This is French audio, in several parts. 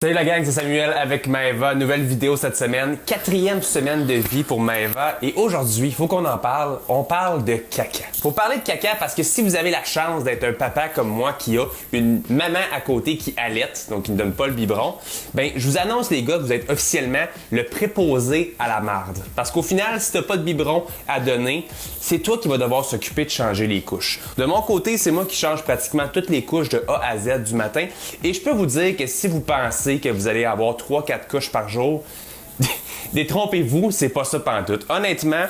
Salut la gang, c'est Samuel avec Maëva. Nouvelle vidéo cette semaine. 4e semaine de vie pour Maëva. Et aujourd'hui, il faut qu'on en parle. On parle de caca. Faut parler de caca parce que si vous avez la chance d'être un papa comme moi qui a une maman à côté qui allaite, donc qui ne donne pas le biberon, ben je vous annonce les gars que vous êtes officiellement le préposé à la marde. Parce qu'au final, si t'as pas de biberon à donner, c'est toi qui vas devoir s'occuper de changer les couches. De mon côté, c'est moi qui change pratiquement toutes les couches de A à Z du matin. Et je peux vous dire que si vous pensez que vous allez avoir 3-4 couches par jour, détrompez-vous, c'est pas ça pantoute. Honnêtement,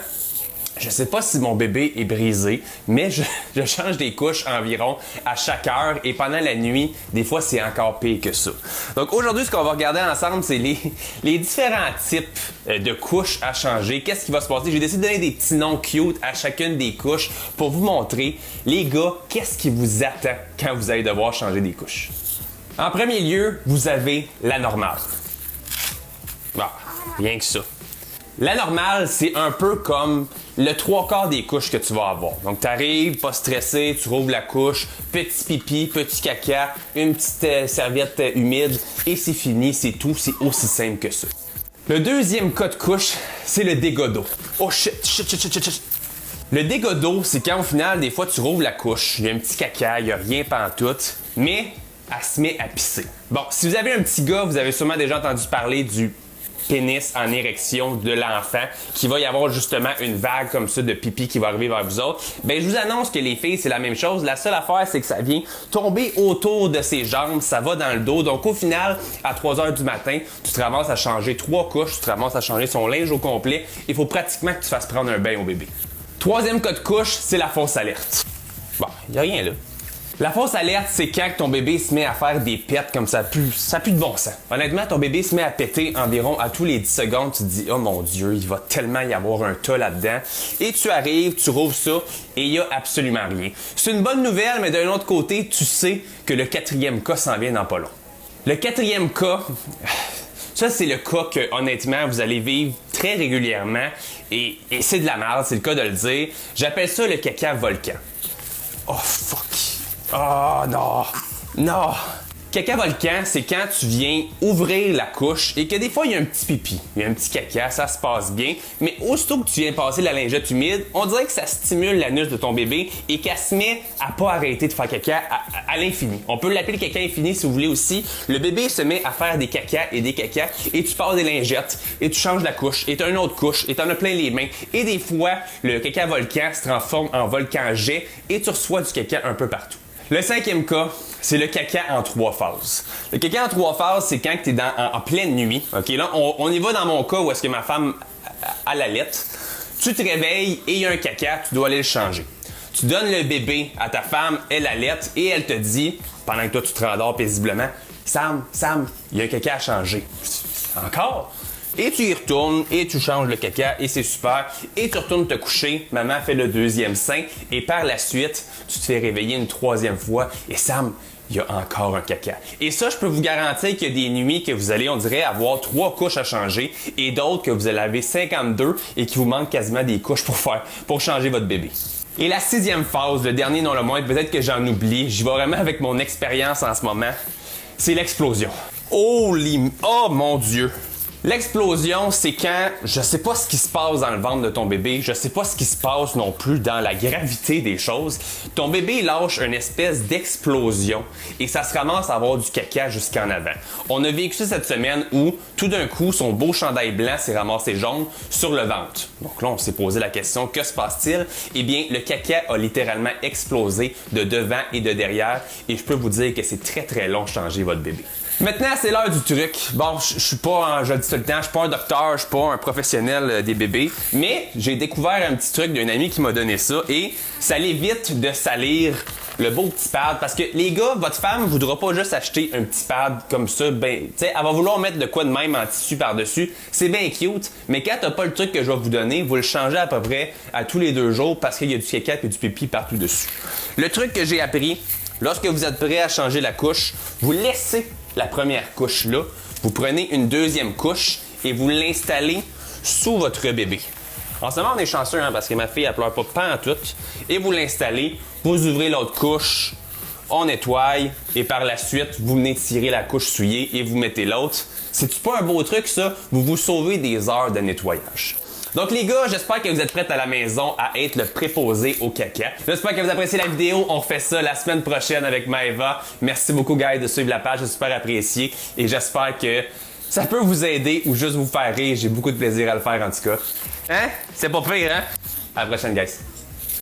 je sais pas si mon bébé est brisé, mais je change des couches environ à chaque heure et pendant la nuit, des fois c'est encore pire que ça. Donc aujourd'hui, ce qu'on va regarder ensemble, c'est les différents types de couches à changer. Qu'est-ce qui va se passer? J'ai décidé de donner des petits noms cute à chacune des couches pour vous montrer, les gars, qu'est-ce qui vous attend quand vous allez devoir changer des couches. En premier lieu, vous avez la normale. Bon, rien que ça. La normale, c'est un peu comme le 3/4 des couches que tu vas avoir. Donc, tu arrives, pas stressé, tu rouvres la couche, petit pipi, petit caca, une petite serviette humide et c'est fini, c'est tout, c'est aussi simple que ça. Le deuxième cas de couche, c'est le dégât d'eau. Oh shit. Le dégât d'eau, c'est quand au final, des fois, tu rouvres la couche, il y a un petit caca, il n'y a rien pantoute, mais elle se met à pisser. Bon, si vous avez un petit gars, vous avez sûrement déjà entendu parler du pénis en érection de l'enfant, qu'il va y avoir justement une vague comme ça de pipi qui va arriver vers vous autres. Ben, je vous annonce que les filles, c'est la même chose. La seule affaire, c'est que ça vient tomber autour de ses jambes, ça va dans le dos. Donc, au final, à 3 heures du matin, tu te ramasses à changer 3 couches, tu te ramasses à changer son linge au complet. Il faut pratiquement que tu fasses prendre un bain au bébé. Troisième cas de couche, c'est la fausse alerte. Bon, il n'y a rien là. La fausse alerte, c'est quand ton bébé se met à faire des pets comme ça pue de bon sens. Honnêtement, ton bébé se met à péter environ à tous les 10 secondes. Tu te dis, oh mon Dieu, il va tellement y avoir un tas là-dedans. Et tu arrives, tu rouvres ça et il n'y a absolument rien. C'est une bonne nouvelle, mais d'un autre côté, tu sais que le 4e cas s'en vient dans pas long. Le 4e cas, ça c'est le cas que honnêtement, vous allez vivre très régulièrement et c'est de la merde, c'est le cas de le dire. J'appelle ça le caca volcan. Oh fuck. Oh non! Non! Caca volcan, c'est quand tu viens ouvrir la couche et que des fois il y a un petit pipi, il y a un petit caca, ça se passe bien, mais aussitôt que tu viens passer la lingette humide, on dirait que ça stimule l'anus de ton bébé et qu'elle se met à pas arrêter de faire caca à l'infini. On peut l'appeler caca infini si vous voulez aussi. Le bébé se met à faire des cacas et tu passes des lingettes et tu changes la couche et tu as une autre couche et tu en as plein les mains et des fois le caca volcan se transforme en volcan jet et tu reçois du caca un peu partout. Le 5e cas, c'est le caca en 3 phases. Le caca en 3 phases, c'est quand tu es en pleine nuit. Ok, là, on y va dans mon cas où est-ce que ma femme a la lettre. Tu te réveilles et il y a un caca, tu dois aller le changer. Tu donnes le bébé à ta femme, elle allait et elle te dit, pendant que toi tu te rendors paisiblement, Sam, il y a un caca à changer. Encore? Et tu y retournes et tu changes le caca et c'est super. Et tu retournes te coucher, maman fait le 2e sein et par la suite, tu te fais réveiller une 3e fois et Sam, il y a encore un caca. Et ça, je peux vous garantir qu'il y a des nuits que vous allez, on dirait, avoir 3 couches à changer et d'autres que vous allez avoir 52 et qu'il vous manque quasiment des couches pour changer votre bébé. Et la 6e phase, le dernier non le moins, peut-être que j'en oublie, j'y vais vraiment avec mon expérience en ce moment, c'est l'explosion. Oh mon Dieu! L'explosion, c'est quand je sais pas ce qui se passe dans le ventre de ton bébé, je sais pas ce qui se passe non plus dans la gravité des choses. Ton bébé lâche une espèce d'explosion et ça se ramasse à avoir du caca jusqu'en avant. On a vécu ça cette semaine où tout d'un coup, son beau chandail blanc s'est ramassé jaune sur le ventre. Donc là, on s'est posé la question, que se passe-t-il? Eh bien, le caca a littéralement explosé de devant et de derrière et je peux vous dire que c'est très très long de changer votre bébé. Maintenant, c'est l'heure du truc. Bon, je suis pas, je le dis tout le temps, je suis pas un docteur, je suis pas un professionnel des bébés, mais j'ai découvert un petit truc d'un ami qui m'a donné ça et ça l'évite de salir le beau petit pad parce que les gars, votre femme voudra pas juste acheter un petit pad comme ça, ben, tu sais, elle va vouloir mettre de quoi de même en tissu par-dessus. C'est bien cute, mais quand t'as pas le truc que je vais vous donner, vous le changez à peu près à tous les 2 jours parce qu'il y a du caca et du pipi partout dessus. Le truc que j'ai appris, lorsque vous êtes prêt à changer la couche, vous laissez la première couche là, vous prenez une 2e couche et vous l'installez sous votre bébé. En ce moment, on est chanceux parce que ma fille, elle pleure pas pantoute. Et vous l'installez, vous ouvrez l'autre couche, on nettoie et par la suite, vous venez tirer la couche souillée et vous mettez l'autre. C'est-tu pas un beau truc, ça? Vous vous sauvez des heures de nettoyage. Donc les gars, j'espère que vous êtes prêts à la maison à être le préposé au caca. J'espère que vous appréciez la vidéo. On fait ça la semaine prochaine avec Maëva. Merci beaucoup, guys, de suivre la page. C'est super apprécié. Et j'espère que ça peut vous aider ou juste vous faire rire. J'ai beaucoup de plaisir à le faire, en tout cas. Hein? C'est pas pire, hein? À la prochaine, guys.